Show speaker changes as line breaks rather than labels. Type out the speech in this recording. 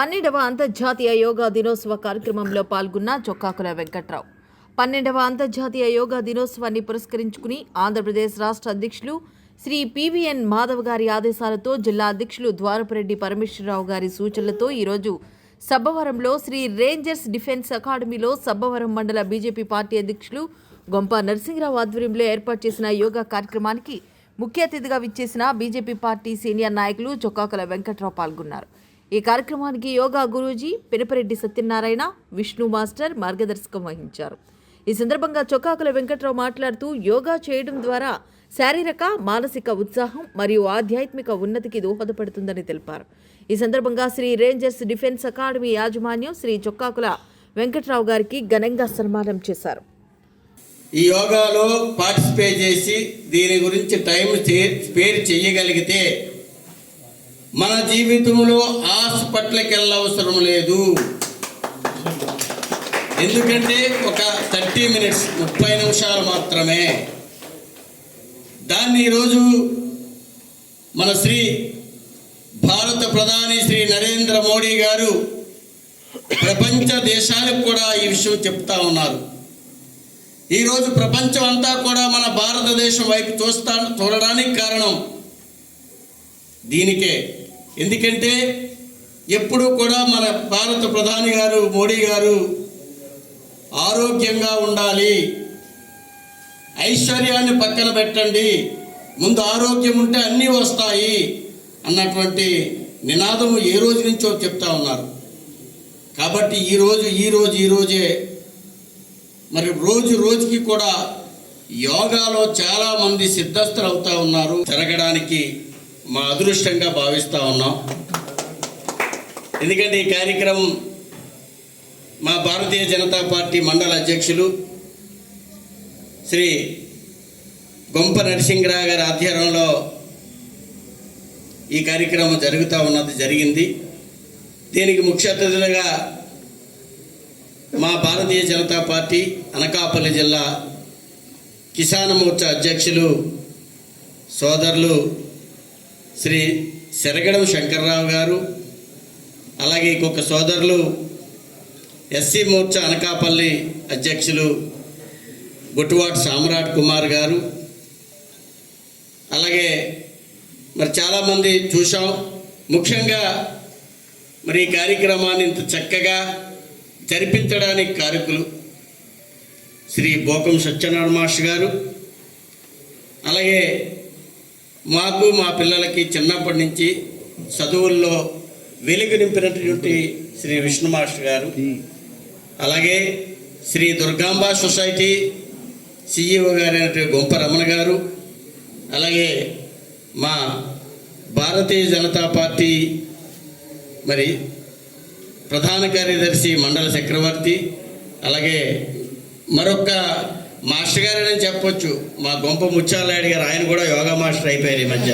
12వ అంతర్జాతీయ యోగా దినోత్సవ కార్యక్రమంలో పాల్గొన్న చొక్కాకుల వెంకట్రావు 12వ అంతర్జాతీయ యోగా దినోత్సవాన్ని పురస్కరించుకుని ఆంధ్రప్రదేశ్ రాష్ట్ర అధ్యక్షులు శ్రీ పివిఎన్ మాధవ్ గారి ఆదేశాలతో జిల్లా అధ్యక్షులు ద్వారపురెడ్డి పరమేశ్వరరావు గారి సూచనలతో ఈరోజు సబ్బవరంలో శ్రీ రేంజర్స్ డిఫెన్స్ అకాడమీలో సబ్బవరం మండల బీజేపీ పార్టీ అధ్యక్షులు గొంప నరసింహరావు ఆధ్వర్యంలో ఏర్పాటు చేసిన యోగా కార్యక్రమానికి ముఖ్య అతిథిగా విచ్చేసిన బీజేపీ పార్టీ సీనియర్ నాయకులు చొక్కాకుల వెంకట్రావు పాల్గొన్నారు. ఈ కార్యక్రమానికి యోగా గురూజీ పినపరెడ్డి సత్యనారాయణ, విష్ణు మాస్టర్ మార్గదర్శకం వహించారు. ఈ సందర్భంగా చొక్కాకుల వెంకట్రావు మాట్లాడుతూ యోగా చేయడం ద్వారా శారీరక, మానసిక ఉత్సాహం మరియు ఆధ్యాత్మిక ఉన్నతికి దోహదపడుతుందని తెలిపారు. ఈ సందర్భంగా శ్రీ రేంజర్స్ డిఫెన్స్ అకాడమీ యాజమాన్యం శ్రీ చొక్కాకుల వెంకట్రావు గారికి ఘనంగా సన్మానం చేశారు.
ఈ యోగాలో పార్టిసిపేట్ చేసి దీని గురించి టైం స్పేర్ చేయగలిగితే మన జీవితంలో హాస్పిటల్కి వెళ్ళవసరం లేదు. ఎందుకంటే ఒక 30 మినిట్స్ 30 నిమిషాలు మాత్రమే. దాన్ని ఈరోజు మన భారత ప్రధాని శ్రీ నరేంద్ర మోడీ గారు ప్రపంచ దేశాలకు కూడా ఈ విషయం చెప్తా ఉన్నారు. ఈరోజు ప్రపంచం అంతా కూడా మన భారతదేశం వైపు చూడడానికి కారణం దీనికే. ఎందుకంటే ఎప్పుడు కూడా మన భారత ప్రధాని గారు మోడీ గారు ఆరోగ్యంగా ఉండాలి, ఐశ్వర్యాన్ని పక్కన పెట్టండి, ముందు ఆరోగ్యం ఉంటే అన్నీ వస్తాయి అన్నటువంటి నినాదము ఏ రోజు నుంచో చెప్తా ఉన్నారు. కాబట్టి ఈరోజే మరి రోజుకి కూడా యోగాలో చాలామంది సిద్ధస్తులు అవుతా ఉన్నారు. జరగడానికి మా అదృష్టంగా భావిస్తూ ఉన్నాం. ఎందుకంటే ఈ కార్యక్రమం మా భారతీయ జనతా పార్టీ మండల అధ్యక్షులు శ్రీ గొంప నరసింహరావు గారి ఆధ్వర్యంలో ఈ కార్యక్రమం జరిగింది. దీనికి ముఖ్య అతిథులుగా మా భారతీయ జనతా పార్టీ అనకాపల్లి జిల్లా కిసాన్ మోర్చా అధ్యక్షులు సోదరులు శ్రీ సెరగడం శంకర్రావు గారు, అలాగే ఇంకొక సోదరులు ఎస్సీ మోర్చా అనకాపల్లి అధ్యక్షులు గుట్టువాటి సామ్రాట్ కుమార్ గారు, అలాగే మరి చాలామంది చూసాం. ముఖ్యంగా మరి ఈ కార్యక్రమాన్ని ఇంత చక్కగా జరిపించడానికి కారకులు శ్రీ బోకం సత్యనారాయణ మాస్టర్ గారు, అలాగే మాకు మా పిల్లలకి చిన్నప్పటి నుంచి చదువుల్లో వెలుగు నింపినటువంటి శ్రీ విష్ణు మాస్టర్ గారు, అలాగే శ్రీ దుర్గాంబ సొసైటీ సిఇఓ గారైనటువంటి గొంప రమణ గారు, అలాగే మా భారతీయ జనతా పార్టీ మరి ప్రధాన కార్యదర్శి మండల చక్రవర్తి, అలాగే మరొక మాస్టర్ గారని చెప్పొచ్చు మా గొంప ముత్యాలనాయుడు గారు, ఆయన కూడా యోగా మాస్టర్ అయిపోయారు ఈ మధ్య.